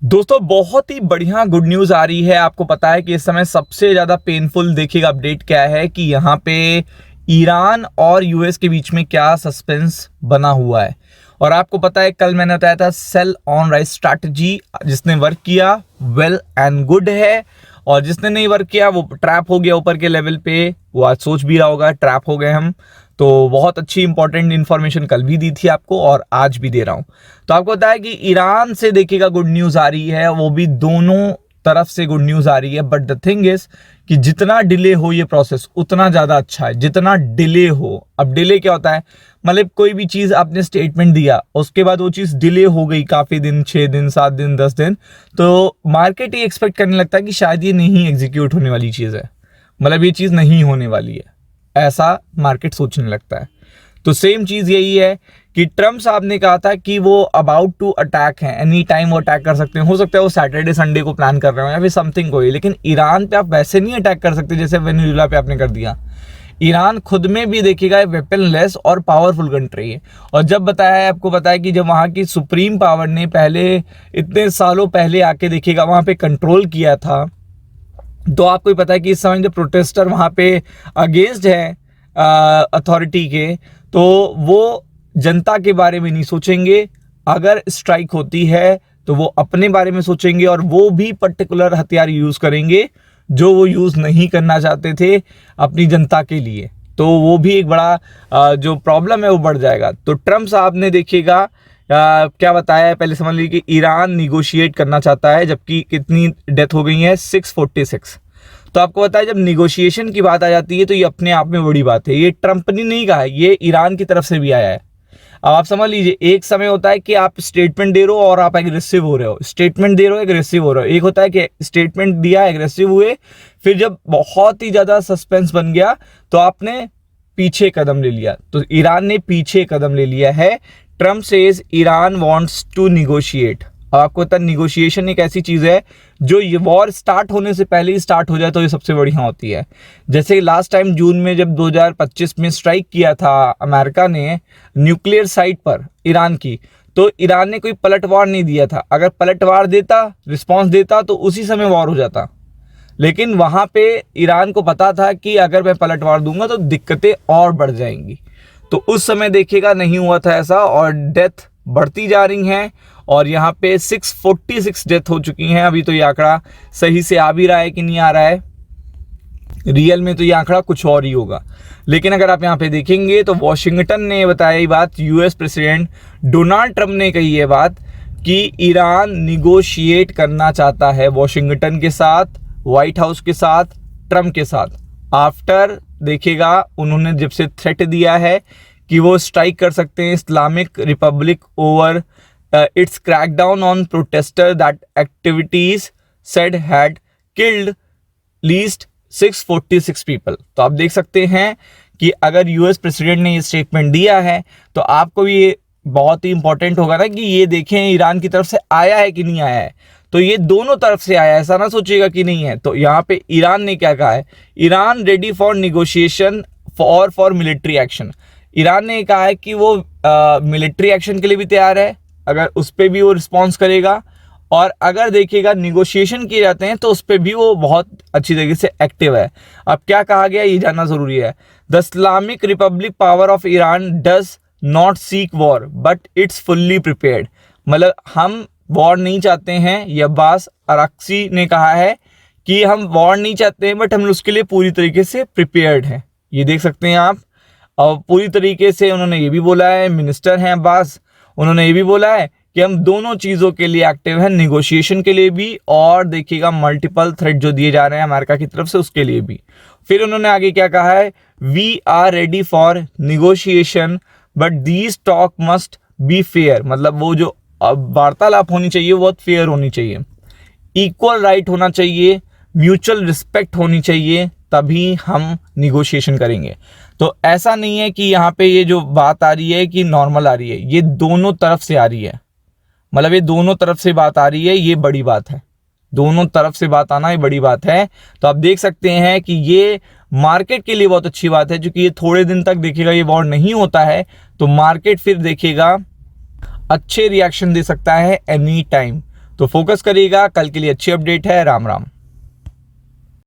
दोस्तों बहुत ही बढ़िया गुड न्यूज़ आ रही है। आपको पता है कि इस समय सबसे ज़्यादा पेनफुल देखिएगा अपडेट क्या है कि यहाँ पे ईरान और यूएस के बीच में क्या सस्पेंस बना हुआ है। और आपको पता है कल मैंने बताया था सेल ऑन राइस स्ट्रैटेजी जिसने वर्क किया वेल एंड गुड है, और जिसने नहीं वर्क किया वो ट्रैप हो गया ऊपर के लेवल पे। वो आज सोच भी रहा होगा ट्रैप हो गए हम। तो बहुत अच्छी इंपॉर्टेंट इन्फॉर्मेशन कल भी दी थी आपको और आज भी दे रहा हूं। तो आपको पता है कि ईरान से देखिएगा गुड न्यूज आ रही है, वो भी दोनों तरफ से गुड न्यूज आ रही है। बट द थिंग इज कि जितना डिले हो ये प्रोसेस उतना ज्यादा अच्छा है। जितना डिले हो, अब डिले क्या होता है, मतलब कोई भी चीज आपने स्टेटमेंट दिया उसके बाद वो चीज डिले हो गई काफी दिन, 6 दिन 7 दिन 10 दिन, तो मार्केट ही एक्सपेक्ट करने लगता है कि शायद ये नहीं एग्जीक्यूट होने वाली चीज है, मतलब ये चीज नहीं होने वाली है, ऐसा मार्केट सोचने लगता है। तो सेम चीज यही है कि ट्रम्प साहब ने कहा था कि वो अबाउट टू अटैक है, एनी टाइम वो अटैक कर सकते हैं। हो सकता है वो सैटरडे संडे को प्लान कर रहे हो या फिर समथिंग कोई, लेकिन ईरान पे आप वैसे नहीं अटैक कर सकते जैसे वेनेजुएला पे आपने कर दिया। ईरान खुद में भी देखिएगा वेपनलेस और पावरफुल कंट्री है। और जब बताया है, आपको पता है कि जब वहाँ की सुप्रीम पावर ने पहले इतने सालों पहले आके देखिएगा वहाँ पे कंट्रोल किया था, तो आपको पता है कि इस समय जो प्रोटेस्टर वहाँ पे अगेंस्ट है अथॉरिटी के, तो वो जनता के बारे में नहीं सोचेंगे। अगर स्ट्राइक होती है तो वो अपने बारे में सोचेंगे और वो भी पर्टिकुलर हथियार यूज़ करेंगे जो वो यूज़ नहीं करना चाहते थे अपनी जनता के लिए। तो वो भी एक बड़ा जो प्रॉब्लम है वो बढ़ जाएगा। तो ट्रम्प साहब ने देखिएगा क्या बताया है, पहले समझ लीजिए कि ईरान निगोशिएट करना चाहता है, जबकि कितनी डेथ हो गई है 646। तो आपको पता है जब निगोशिएशन की बात आ जाती है तो ये अपने आप में बड़ी बात है। ये ट्रम्प ने नहीं कहा है, ये ईरान की तरफ से भी आया है। अब आप समझ लीजिए एक समय होता है कि आप स्टेटमेंट दे रहे हो और आप एग्रेसिव हो रहे हो, स्टेटमेंट दे रहे हो एग्रेसिव हो रहे हो। एक होता है कि स्टेटमेंट दिया एग्रेसिव हुए, फिर जब बहुत ही ज्यादा सस्पेंस बन गया तो आपने पीछे कदम ले लिया। तो ईरान ने पीछे कदम ले लिया है। Trump says Iran wants to negotiate. अब आपको पता है निगोशिएशन एक ऐसी चीज है जो ये वॉर स्टार्ट होने से पहले ही स्टार्ट हो जाए तो ये सबसे बढ़िया होती है। जैसे लास्ट टाइम जून में जब 2025 में स्ट्राइक किया था अमेरिका ने न्यूक्लियर साइट पर ईरान की, तो ईरान ने कोई पलटवार नहीं दिया था। अगर पलटवार देता, रिस्पॉन्स देता, तो उसी समय वॉर हो जाता। लेकिन वहां पे ईरान को पता था कि अगर मैं पलटवार दूंगा तो दिक्कतें और बढ़ जाएंगी। तो उस समय देखिएगा नहीं हुआ था ऐसा, और डेथ बढ़ती जा रही हैं। और यहाँ पे 646 डेथ हो चुकी हैं। अभी तो ये आंकड़ा सही से आ भी रहा है कि नहीं आ रहा है, रियल में तो ये आंकड़ा कुछ और ही होगा। लेकिन अगर आप यहाँ पे देखेंगे तो वॉशिंगटन ने बताया ये बात, यूएस प्रेसिडेंट डोनाल्ड ट्रम्प ने कही ये बात कि ईरान निगोशिएट करना चाहता है वॉशिंगटन के साथ, व्हाइट हाउस के साथ, ट्रम्प के साथ। आफ्टर देखिएगा उन्होंने जब से थ्रेट दिया है कि वो स्ट्राइक कर सकते हैं Islamic Republic over it's crackdown on protester that activities said had killed least 646 people. तो आप देख सकते हैं कि अगर यूएस प्रेसिडेंट ने ये स्टेटमेंट दिया है तो आपको भी ये बहुत ही इंपॉर्टेंट होगा ना कि ये देखें ईरान की तरफ से आया है कि नहीं आया है। तो ये दोनों तरफ से आया है, ऐसा ना सोचिएगा कि नहीं है। तो यहाँ पे ईरान ने क्या कहा है, Iran ready for negotiation for military action. Iran ने कहा है कि वो मिलिट्री एक्शन के लिए भी तैयार है, अगर उस पर भी वो रिस्पॉन्स करेगा। और अगर देखिएगा निगोशिएशन किए जाते हैं तो उस पर भी वो बहुत अच्छी तरीके से एक्टिव है। अब क्या कहा गया ये जानना जरूरी है। The Islamic Republic power of Iran does not seek war but it's fully prepared. मतलब हम वॉर नहीं चाहते हैं, ये अब्बास अराक्ची ने कहा है कि हम वॉर नहीं चाहते हैं बट हम उसके लिए पूरी तरीके से प्रिपेयर्ड हैं। ये देख सकते हैं आप। और पूरी तरीके से उन्होंने ये भी बोला है, मिनिस्टर हैं अब्बास, उन्होंने ये भी बोला है कि हम दोनों चीज़ों के लिए एक्टिव हैं, निगोशिएशन के लिए भी और देखिएगा मल्टीपल थ्रेट जो दिए जा रहे हैं अमेरिका की तरफ से उसके लिए भी। फिर उन्होंने आगे क्या कहा है, we are ready for negotiation but these talk must be fair. मतलब वो जो वार्तालाप होनी चाहिए वो बहुत फेयर होनी चाहिए, इक्वल राइट होना चाहिए, म्यूचुअल रिस्पेक्ट होनी चाहिए, तभी हम निगोशिएशन करेंगे। तो ऐसा नहीं है कि यहाँ पे ये जो बात आ रही है कि नॉर्मल आ रही है, ये दोनों तरफ से आ रही है। मतलब ये दोनों तरफ से बात आ रही है, ये बड़ी बात है। दोनों तरफ से बात आना ये बड़ी बात है। तो आप देख सकते हैं कि ये मार्केट के लिए बहुत अच्छी बात है, क्योंकि ये थोड़े दिन तक देखिएगा ये वॉर नहीं होता है तो मार्केट फिर देखिएगा अच्छे रिएक्शन दे सकता है एनी टाइम। तो फोकस करिएगा, कल के लिए अच्छी अपडेट है। राम राम।